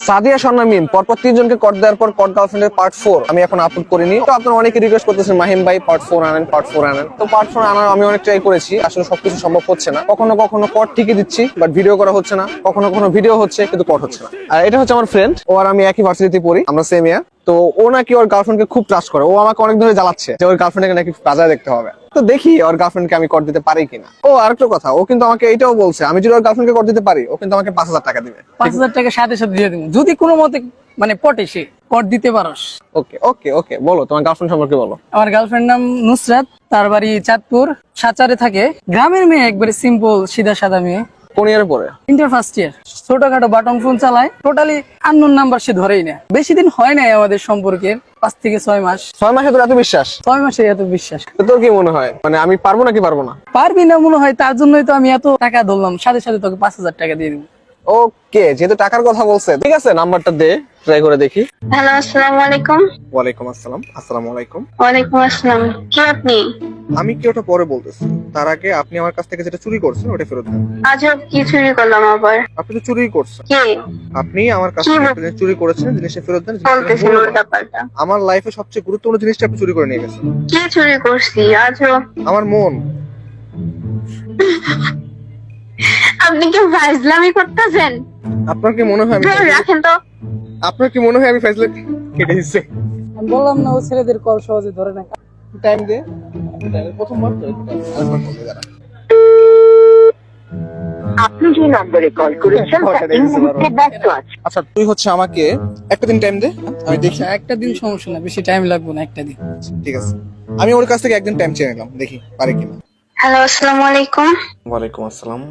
সাদিয়া স্বর্ণা মিম পরপর 3 জনকে কট দেওয়ার পর কট গার্লফ্রেন্ডের পার্ট 4 আমি এখন আপলোড করিনি। তো আপনারা অনেকে রিকোয়েস্ট করতেছেন মাহিম ভাই পার্ট 4 আনেন, পার্ট 4 আনেন। তো পার্ট 4 আনার আমি অনেক ট্রাই করেছি, আসলে সবকিছু সম্ভব হচ্ছে না। কখনো কখনো কট ঠিকই দিচ্ছি বাট ভিডিও করা হচ্ছে না, কখনো কখনো ভিডিও হচ্ছে কিন্তু কট হচ্ছে না। আর এটা হচ্ছে আমার ফ্রেন্ড, ও আর আমি একই ভার্সিটিতে পড়ি, আমরা সেম ইয়ার। তো ও নাকি ওর গার্লফ্রেন্ডকে খুব ট্রাস্ট করে, ও আমাকে অনেক ধরে জ্বালাচ্ছে যে ওর গার্লফ্রেন্ডকে নাকি বাজারে দেখতে হবে। তো দেখি ওর গার্লফ্রেন্ডকে আমি কর দিতে পারি কিনা। ও আরেকটা কথা, ও কিন্তু আমাকে এটাও বলছে আমি যদি ওর গার্লফ্রেন্ডকে কর দিতে পারি ও কিন্তু আমাকে 5,000 টাকা দিবে। 5,000 টাকা সাথে সাথে দিয়ে দিব যদি কোনো মতে মানে পটে সে কর দিতে পারস। ওকে ওকে ওকে, বলো তোমার গার্লফ্রেন্ড সম্পর্কে বলো। আমার গার্লফ্রেন্ড নাম নুসরাত, তার বাড়ি চাঁদপুর, সাচারে থাকে। গ্রামের মেয়ে, একবারে সিম্পল সিধা সাদা মেয়ে। কোন ইয়ারে পড়ে? Inter first year. ছোটখাটো বাটন ফোন চালায়, টোটালি আননোন নাম্বার সে ধরেই না। বেশি দিন হয় নাই আমাদের সম্পর্কের, 5 থেকে 6 মাস। 6 মাসে তোর এত বিশ্বাস? 6 মাসে এত বিশ্বাস? তো তোর কি মনে হয় মানে আমি পারবো নাকি পারবো না? পারবি না মনে হয়, তার জন্যই তো আমি এত টাকা ধরলাম, সাথে সাথে তোকে 5,000 টাকা দিয়ে দিব। ওকে, যেহেতু টাকার কথা বলছে ঠিক আছে, নাম্বারটা দে, ট্রাই করে দেখি। হ্যালো, আসসালামু আলাইকুম। ওয়ালাইকুম আসসালাম। আসসালামু আলাইকুম। ওয়ালাইকুম আসসালাম। কে আপনি? আমি কি ওটা পরে বলতেছি, তার আগে আপনি আমার কাছ থেকে যেটা চুরি করছেন ওটা ফেরত দেন। আজব, কি চুরি করলাম আবার? আপনি তো চুরি করছেন, কে আপনি আমার কাছ থেকে একটা জিনিস চুরি করেছেন, জিনিসটা ফেরত দেন। বলতেছেন উল্টা পাল্টা? আমার লাইফে সবচেয়ে গুরুত্বপূর্ণ জিনিসটা আপনি চুরি করে নিয়ে গেছেন। কি চুরি করছি? আজব। আমার মন। আপনি কি ফাজলামি করতেছেন? আপনার কি মনে হয় রাখেন তো। আপনার কি মনে হয় আমি ফেসলে কেটে দিচ্ছি? আমি বললাম না, ও ছেলেদের কল সহজে ধরে না। টাইম দে, প্রথমবার তো আরেকবার বলতে দাঁড়া। আপনি যে নম্বরে কল করেছেন তা এই মুহূর্তে ব্যস্ত আছে। আচ্ছা তুই হচ্ছে আমাকে একটা দিন টাইম দে, আমি দেখি। আচ্ছা, একটা দিন সমস্যা না, বেশি টাইম লাগবে না, একটা দিন। ঠিক আছে, আমি ওর কাছ থেকে একদিন টাইম চেয়ে নিলাম, দেখি পারে কিনা। হ্যালো, আসসালামু আলাইকুম। ওয়ালাইকুম আসসালাম।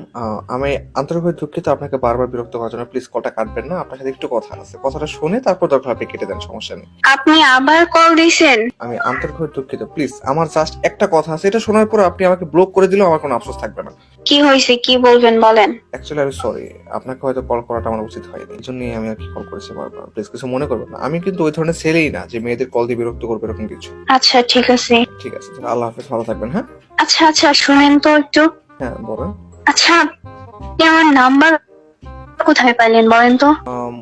আমি আন্তরিকভাবে দুঃখিত আপনাকে বারবার বিরক্ত করার জন্য, প্লিজ কলটা কাটবেন না। আপনার সাথে একটু কথা আছে, কথাটা শুনে তারপর দরকার আপনি কেটে দেন, সমস্যা নেই। আপনি আবার কল দিছেন? আমি আন্তরিকভাবে দুঃখিত, প্লিজ আমার জাস্ট একটা কথা আছে, এটা শোনার পর আপনি আমাকে ব্লক করে দিলেও আমার কোনো আফসোস থাকবে না। কি হয়েছে, কি বলবেন বলেন। অ্যাকচুয়ালি আমি সরি, আপনাকে হয়তো কল করাটা আমার উচিত হয়নি, এই জন্যই আমি আর কি কল করেছি বারবার। প্লিজ কিছু মনে করবেন না, আমি কিন্তু ওই ধরনের ছেলেই না যে মেয়েদের কল দিয়ে বিরক্ত করবে এরকম কিছু। আচ্ছা ঠিক আছে। ঠিক আছে, তাহলে আল্লাহ হাফেজ, ভালো থাকবেন। হ্যাঁ আচ্ছা আচ্ছা, শুনেন তো একটু। হ্যাঁ বলেন। আচ্ছা, আপনি আমার নাম্বার কোথায় পাইলেন বলেন তো?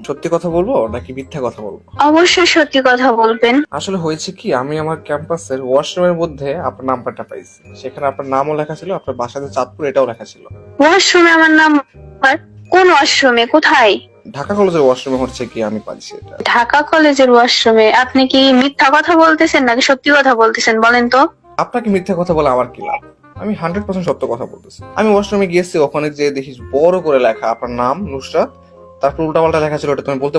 সত্যি কথা বলবো নাকি মিথ্যা কথা বলবো? অবশ্যই সত্যি কথা বলবেন। আসলে হয়েছে কি, আমি আমার ক্যাম্পাসের ওয়াশরুমের মধ্যে আপনার নাম্বারটা পাইছি, সেখানে আপনার নামও লেখা ছিল, আপনার বাসাতে চাঁদপুর এটাও লেখা ছিল। ওয়াশরুমে আমার নাম্বার? কোন ওয়াশরুমে, কোথায়? ঢাকা কলেজের ওয়াশরুমে হচ্ছে কি আমি পাইছি এটা। ঢাকা কলেজের ওয়াশরুমে? আপনি কি মিথ্যা কথা বলতেছেন নাকি সত্যি কথা বলতেছেন বলেন তো? আপনাকে মিথ্যা কথা বলে আমার কি লাভ? আমি 100% সত্য কথা বলতেছি। আমি ওয়াশরুমে গিয়েছি, ওখানে যে দেখি বড় করে লেখা আপনার নাম নুসরাত, তারপর উল্টাপাল্টা লেখা ছিল, ওটা তুমি বলতে